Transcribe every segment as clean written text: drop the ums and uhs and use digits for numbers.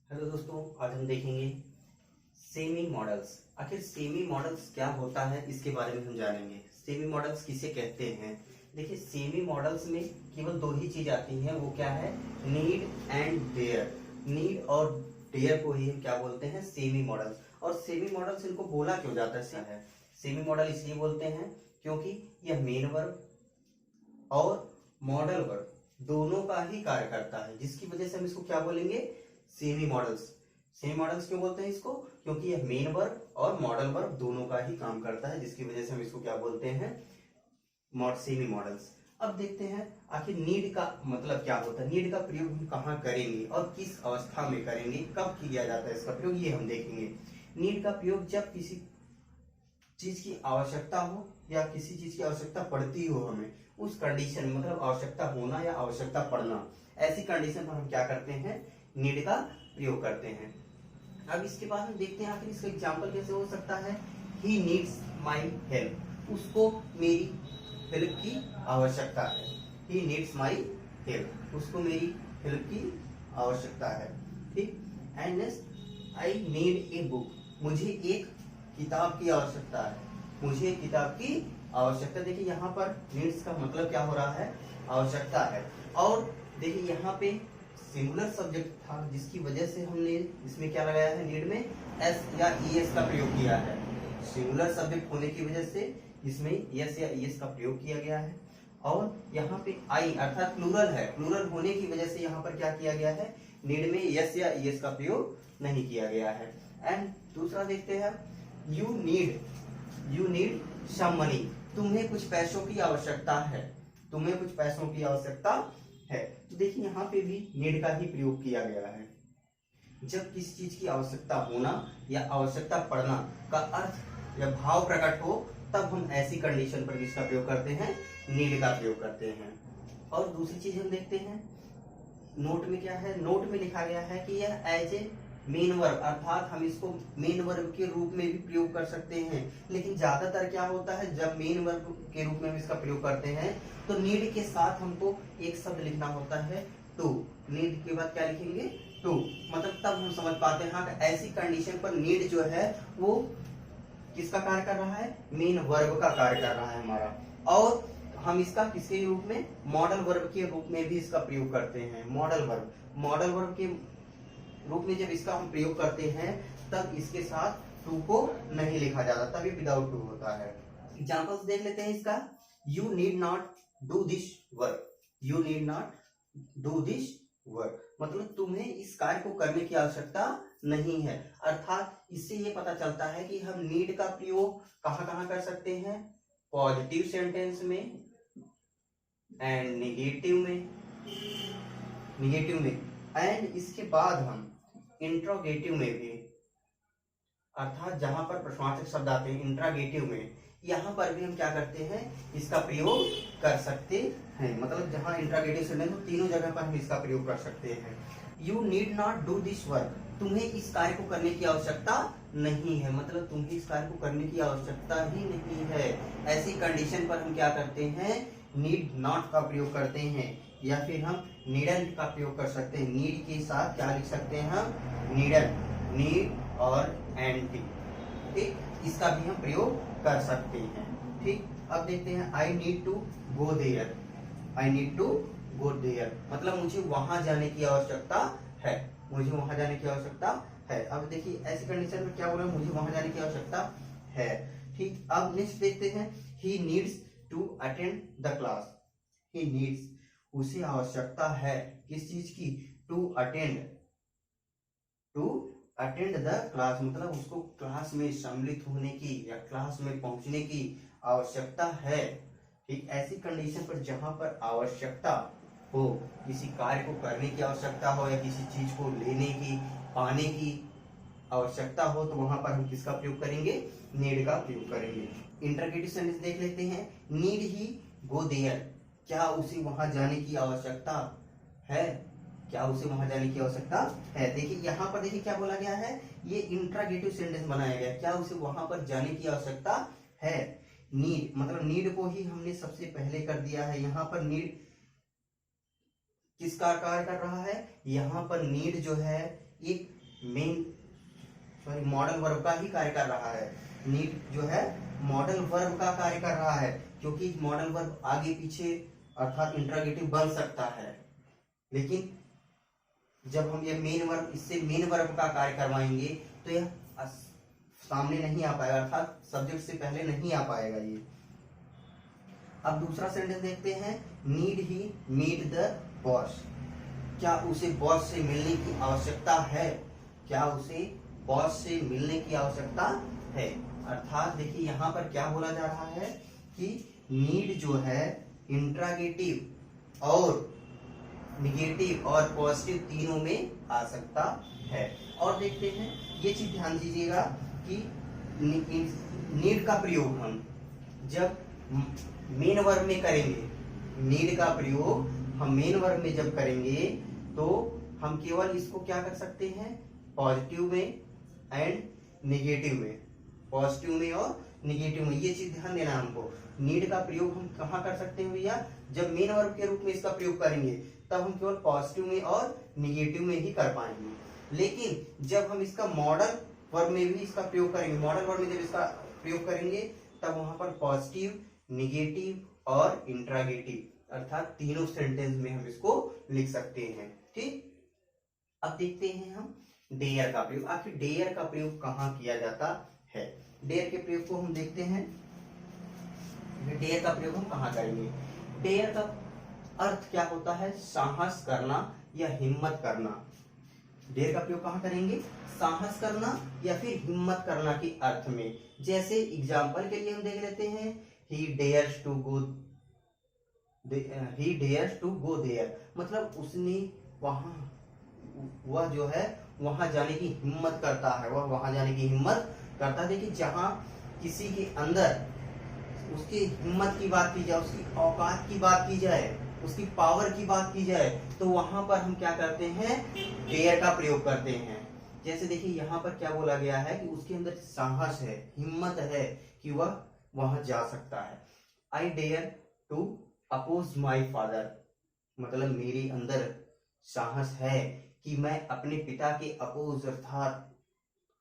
Hello दोस्तों, आज हम देखेंगे सेमी मॉडल्स। आखिर सेमी मॉडल्स क्या होता है इसके बारे में हम जानेंगे। सेमी मॉडल्स किसे कहते हैं? देखिए, सेमी मॉडल्स में केवल दो ही चीज आती हैं, वो क्या है? Need and dare. नीड और डेयर को ही हम क्या बोलते हैं? Semi modals. और सेमी मॉडल्स इनको बोला क्यों जाता है? सेमी मॉडल इसलिए बोलते हैं क्योंकि यह मेन वर्ब और मॉडल वर्ब दोनों का ही कार्य करता है, जिसकी वजह से हम इसको क्या बोलेंगे? Semi models. सेमी मॉडल्स क्यों बोलते हैं इसको? क्योंकि यह मेन वर्ब और मॉडल वर्ब दोनों का ही काम करता है, जिसकी वजह से हम इसको क्या बोलते हैं? Semi models. अब देखते हैं आखिर नीड का मतलब क्या होता है, नीड का प्रयोग हम कहाँ करेंगे और किस अवस्था में करेंगे, कब किया जाता है इसका प्रयोग, ये हम देखेंगे। नीड का प्रयोग जब किसी चीज की आवश्यकता हो या किसी चीज की आवश्यकता पड़ती हो हमें, उस कंडीशन मतलब आवश्यकता होना या आवश्यकता पड़ना, ऐसी कंडीशन पर हम क्या करते हैं? नीड का प्रयोग करते हैं। अब इसके बाद हम देखते हैं आखिर इसका एग्जांपल कैसे हो सकता है। ही नीड्स माई हेल्प, उसको मेरी हेल्प की आवश्यकता है। ही नीड्स माई हेल्प, उसको मेरी हेल्प की आवश्यकता है। ठीक। And next, I need a book, मुझे एक किताब की आवश्यकता है। मुझे किताब की आवश्यकता। देखिए यहाँ पर नीड्स का मतलब क्या हो रहा है? आवश्यकता है। और देखिए यहाँ पे सिंगुलर सब्जेक्ट था, जिसकी वजह से हमने इसमें क्या लगाया है? नीड में एस या ईएस का प्रयोग किया है। सिंगुलर सब्जेक्ट होने की वजह से इसमें एस या ईएस का प्रयोग किया गया है। और यहाँ पे आई अर्थात प्लूरल है, प्लूरल होने की वजह से यहाँ पर क्या किया गया है? नीड में एस या ईएस का प्रयोग नहीं किया गया है। एंड दूसरा देखते हैं, यू नीड सम मनी, तुम्हें कुछ पैसों की आवश्यकता है। तुम्हें कुछ पैसों की आवश्यकता है। तो देखिए यहाँ पे भी नीड का ही प्रयोग किया गया है। जब किसी चीज की आवश्यकता होना या आवश्यकता पड़ना का अर्थ या भाव प्रकट हो, तब हम ऐसी कंडीशन पर किसका प्रयोग करते हैं? नीड का प्रयोग करते हैं। और दूसरी चीज हम देखते हैं, नोट में क्या है? नोट में लिखा गया है कि यह एज ए मेन वर्ब, अर्थात हम इसको मेन वर्ब के रूप में भी प्रयोग कर सकते हैं। लेकिन ज्यादातर क्या होता है, जब मेन वर्ब के रूप में हम इसका प्रयोग करते हैं तो नीड के साथ हमको एक शब्द लिखना होता है, टू। नीड के बाद क्या लिखेंगे? टू। मतलब तब हम समझ पाते हैं हाँ, ऐसी कंडीशन पर नीड जो है वो किसका कार्य कर रहा है? मेन वर्ब का कार्य कर रहा है हमारा। और हम इसका किसके रूप में? मॉडल वर्ब के रूप में भी इसका प्रयोग करते हैं। मॉडल वर्ब के रूप में जब इसका हम प्रयोग करते हैं, तब इसके साथ टू को नहीं लिखा जाता, तभी विदाउट टू होता है। एग्जांपल्स देख लेते हैं इसका। You need not do this work. You need not do this work मतलब तुम्हें इस कार्य को करने की आवश्यकता नहीं है। अर्थात इससे ये पता चलता है कि हम नीड का प्रयोग कहाँ कहाँ कर सकते हैं? पॉजिटिव सेंटेंस में एंड निगेटिव में एंड इसके बाद हम इंट्रोगेटिव में भी, अर्थात जहां पर प्रश्नवाचक शब्द आते हैं इंट्रागेटिव में, यहाँ पर भी हम क्या करते हैं? इसका प्रयोग कर सकते हैं। मतलब जहां इंट्रागेटिव सेंटेंस हो, तीनों जगह पर हम इसका प्रयोग कर सकते हैं। You need not do this work, तुम्हें इस कार्य को करने की आवश्यकता नहीं है। मतलब तुम्हें इस कार्य को करने की आवश्यकता ही नहीं है। ऐसी कंडीशन पर हम क्या करते हैं? नीड नॉट का प्रयोग करते हैं, या फिर हम नीडन का प्रयोग कर सकते हैं। नीड के साथ क्या लिख सकते हैं हम? नीडन, नीड और एंटी। ठीक, इसका भी हम प्रयोग कर सकते हैं। ठीक। अब देखते हैं, I need to go there. I need to go there मतलब मुझे वहां जाने की आवश्यकता है। मुझे वहां जाने की आवश्यकता है। अब देखिए ऐसी कंडीशन में क्या बोल रहा है? मुझे वहां जाने की आवश्यकता है। ठीक। अब नेक्स्ट देखते हैं, he needs to attend the class. He needs, उसे आवश्यकता है किस चीज की? टू अटेंड द क्लास मतलब उसको क्लास में सम्मिलित होने की या क्लास में पहुंचने की आवश्यकता है। ठीक। ऐसी कंडीशन पर जहां पर आवश्यकता हो, किसी कार्य को करने की आवश्यकता हो या किसी चीज को लेने की, पाने की आवश्यकता हो, तो वहां पर हम किसका प्रयोग करेंगे? नीड का प्रयोग करेंगे। इंटरगेटिव सेंटेंस देख लेते हैं, नीड ही गो देयर, क्या उसे वहां जाने की आवश्यकता है? क्या उसे वहां जाने की आवश्यकता है? देखिए यहाँ पर देखिए क्या बोला गया है, ये इंट्रागेटिव सेंटेंस बनाया गया। क्या उसे वहां पर जाने की आवश्यकता है? नीड मतलब नीड को ही हमने सबसे पहले कर दिया है। यहाँ पर नीड किसका कार्य कर रहा है? यहाँ पर नीड जो है एक मेन सॉरी मॉडल वर्ब का ही कार्य कर रहा है। नीड जो है मॉडल वर्ब का कार्य कर रहा है, क्योंकि मॉडल वर्ब आगे पीछे अर्थात इंट्रोगेटिव बन सकता है, लेकिन जब हम ये मेन वर्ब इससे मेन वर्ब का कार्य करवाएंगे तो यह सामने नहीं आ पाएगा, अर्थात सब्जेक्ट से पहले नहीं आ पाएगा ये। अब दूसरा सेंटेंस देखते हैं, need he meet the boss. क्या उसे बॉस से मिलने की आवश्यकता है? क्या उसे बॉस से मिलने की आवश्यकता है? अर्थात देखिए यहाँ पर क्या बोला जा रहा है कि नीड जो है इंट्रागेटिव और निगेटिव और पॉजिटिव तीनों में आ सकता है। और देखते हैं, ये चीज ध्यान दीजिएगा कि नीड का प्रयोग हम जब मेन वर्ब में करेंगे, नीड का प्रयोग हम मेन वर्ब में जब करेंगे तो हम केवल इसको क्या कर सकते हैं, पॉजिटिव में एंड निगेटिव में, पॉजिटिव में और निगेटिव में। ये चीज ध्यान देना हमको। नीड का प्रयोग हम कहाँ कर सकते हैं भैया, जब मेन वर्ब के रूप में इसका प्रयोग करेंगे तब हम केवल पॉजिटिव में और निगेटिव में ही कर पाएंगे। लेकिन जब हम इसका मॉडल वर्ब में भी इसका प्रयोग करेंगे, मॉडल वर्ब में जब इसका प्रयोग करेंगे तब वहां पर पॉजिटिव, निगेटिव और इंट्रागेटिव अर्थात तीनों सेंटेंस में हम इसको लिख सकते हैं। ठीक, अब देखते हैं हम डेयर का प्रयोग। आखिर डेयर का प्रयोग कहाँ किया जाता है? डेयर के प्रयोग को हम देखते हैं। डेयर का प्रयोग हम कहाँ करेंगे? डेयर का अर्थ क्या होता है? साहस करना या हिम्मत करना। डेयर का प्रयोग कहाँ करेंगे? साहस करना या फिर हिम्मत करना के अर्थ में। जैसे एग्जाम्पल के लिए हम देख लेते हैं, he dares to go there, मतलब उसने वह जो है वहां जाने की हिम्मत करता है, वह वहां जाने की हिम्मत करता है। देखिए जहां किसी के अंदर उसकी हिम्मत की बात की जाए, उसकी औकात की बात की जाए, उसकी पावर की बात की जाए, तो वहां पर हम क्या करते हैं? डेयर का प्रयोग करते हैं। जैसे देखिए यहाँ पर क्या बोला गया है कि उसके अंदर साहस है, हिम्मत है कि वह वहां जा सकता है। I dare to oppose my father, मतलब मेरे अंदर साहस है कि मैं अपने पिता के अपोज अर्थात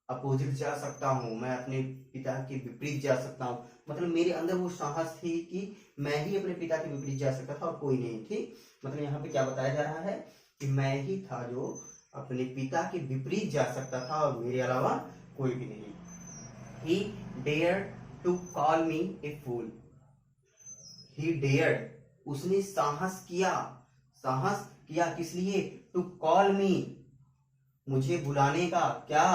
अपोजिट जा सकता हूँ, मैं अपने पिता के विपरीत जा सकता हूँ। मतलब मेरे अंदर वो साहस थी कि मैं ही अपने पिता के विपरीत जा सकता था और कोई नहीं। ठीक, मतलब यहाँ पे क्या बताया जा रहा है कि मैं ही था जो अपने पिता के विपरीत जा सकता था और मेरे अलावा कोई भी नहीं। He dared to call me a fool. He dared, उसने साहस किया किस लिए? To call me, मुझे बुलाने का, क्या?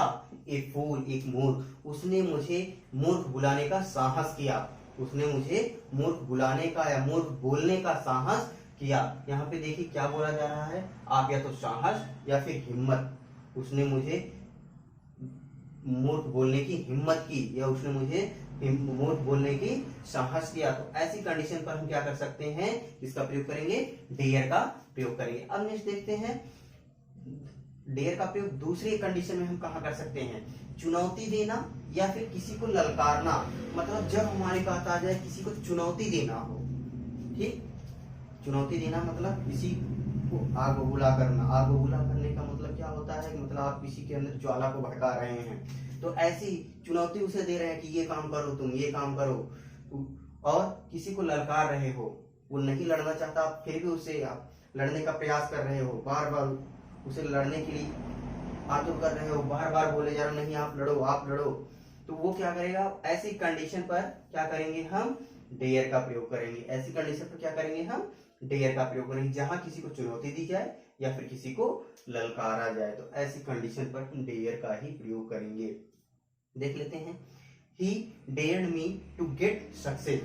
A fool, एक मूर्ख। उसने मुझे मूर्ख बुलाने का साहस किया, उसने मुझे मूर्ख बुलाने का या मूर्ख बोलने का साहस किया। यहाँ पे देखिए क्या बोला जा रहा है, आप या तो साहस या फिर हिम्मत। उसने मुझे मूर्ख बोलने की हिम्मत की या उसने मुझे मूर्ख बोलने की साहस किया। तो ऐसी कंडीशन पर हम क्या कर सकते हैं? इसका प्रयोग करेंगे, डेयर का प्रयोग करेंगे। अब नेक्स्ट देखते हैं, डेयर का प्रयोग दूसरी कंडीशन में हम कहाँ कर सकते हैं? चुनौती देना या फिर किसी को ललकारना। मतलब जब हमारे बात आ जाए किसी को चुनौती देना हो। ठीक, चुनौती देना मतलब किसी को आग बबूला करना। आग बबूला करने का मतलब क्या होता है? मतलब आप किसी के अंदर ज्वाला को भड़का रहे हैं, तो ऐसी चुनौती उसे दे रहे हैं कि ये काम करो, तुम ये काम करो। और किसी को ललकार रहे हो, वो नहीं लड़ना चाहता, फिर भी उसे आप लड़ने का प्रयास कर रहे हो, बार बार उसे लड़ने के लिए आतुर कर रहे हो, बार बार बोले जा रहे नहीं आप लड़ो आप लड़ो, तो वो क्या करेगा? ऐसी कंडीशन पर क्या करेंगे? हम डेयर का प्रयोग करेंगे। ऐसी कंडीशन पर क्या करेंगे? हम डेयर का प्रयोग करेंगे, जहां किसी को चुनौती दी जाए या फिर किसी को ललकारा जाए, तो ऐसी कंडीशन पर हम डेयर का ही प्रयोग करेंगे। देख लेते हैं, he dared me to get success,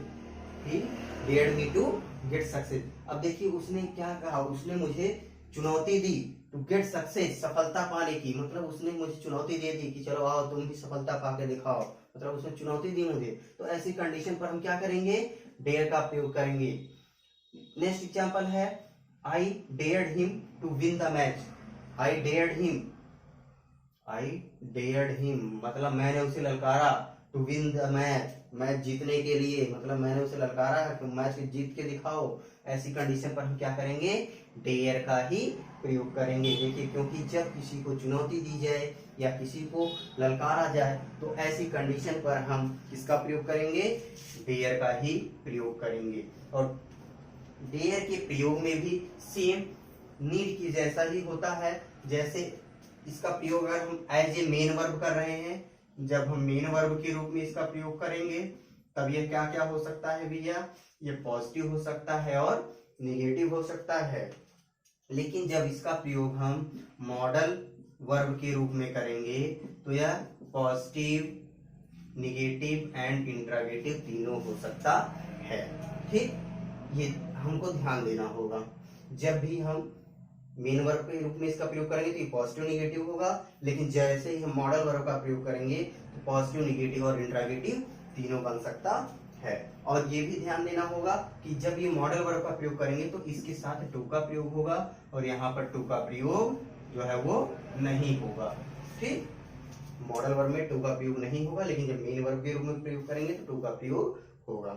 he dared me to get success। अब देखिए उसने क्या कहा? उसने मुझे चुनौती दी, टू गेट सक्सेस, सफलता पाने की। मतलब उसने मुझे चुनौती दे दी कि चलो आओ तुम भी सफलता पाके दिखाओ, मतलब उसने चुनौती दी मुझे। तो ऐसी कंडीशन पर हम क्या करेंगे? डेयर का प्रयोग करेंगे। नेक्स्ट एग्जांपल है, I dared him to win the match. I dared him मतलब मैंने उसे ललकारा, to win the match, match जीतने के लिए, मतलब मैंने उसे ललकारा है कि मैच जीत के दिखाओ, ऐसी कंडीशन पर हम क्या करेंगे, डेयर का ही प्रयोग करेंगे। देखिए, क्योंकि जब किसी को चुनौती दी जाए या किसी को ललकारा जाए तो ऐसी कंडीशन पर हम किसका प्रयोग करेंगे, डेयर का ही प्रयोग करेंगे। और डेयर के प्रयोग में भी सेम नीड की जैसा ही होता है। जैसे इसका प्रयोग अगर हम एज ए मेन वर्ब कर रहे हैं, जब हम मेन वर्ब के रूप में इसका प्रयोग करेंगे तब ये क्या क्या हो सकता है भैया, ये पॉजिटिव हो सकता है और नेगेटिव हो सकता है। लेकिन जब इसका प्रयोग हम मॉडल वर्ब के रूप में करेंगे तो यह पॉजिटिव, निगेटिव एंड इंट्रोगेटिव तीनों हो सकता है। ठीक, ये हमको ध्यान देना होगा। जब भी हम मेन वर्ब के रूप में इसका प्रयोग करेंगे तो ये पॉजिटिव निगेटिव होगा, लेकिन जैसे ही हम मॉडल वर्ब का प्रयोग करेंगे तो पॉजिटिव, निगेटिव और इंट्रोगेटिव तीनों बन सकता है। और ये भी ध्यान देना होगा कि जब ये मॉडल वर्ब का प्रयोग करेंगे तो इसके साथ टू का प्रयोग होगा और यहाँ पर टू का प्रयोग जो है वो नहीं होगा। ठीक, मॉडल वर्ब में टू का प्रयोग नहीं होगा, लेकिन जब मेन वर्ब के रूप में प्रयोग करेंगे तो टू का प्रयोग होगा।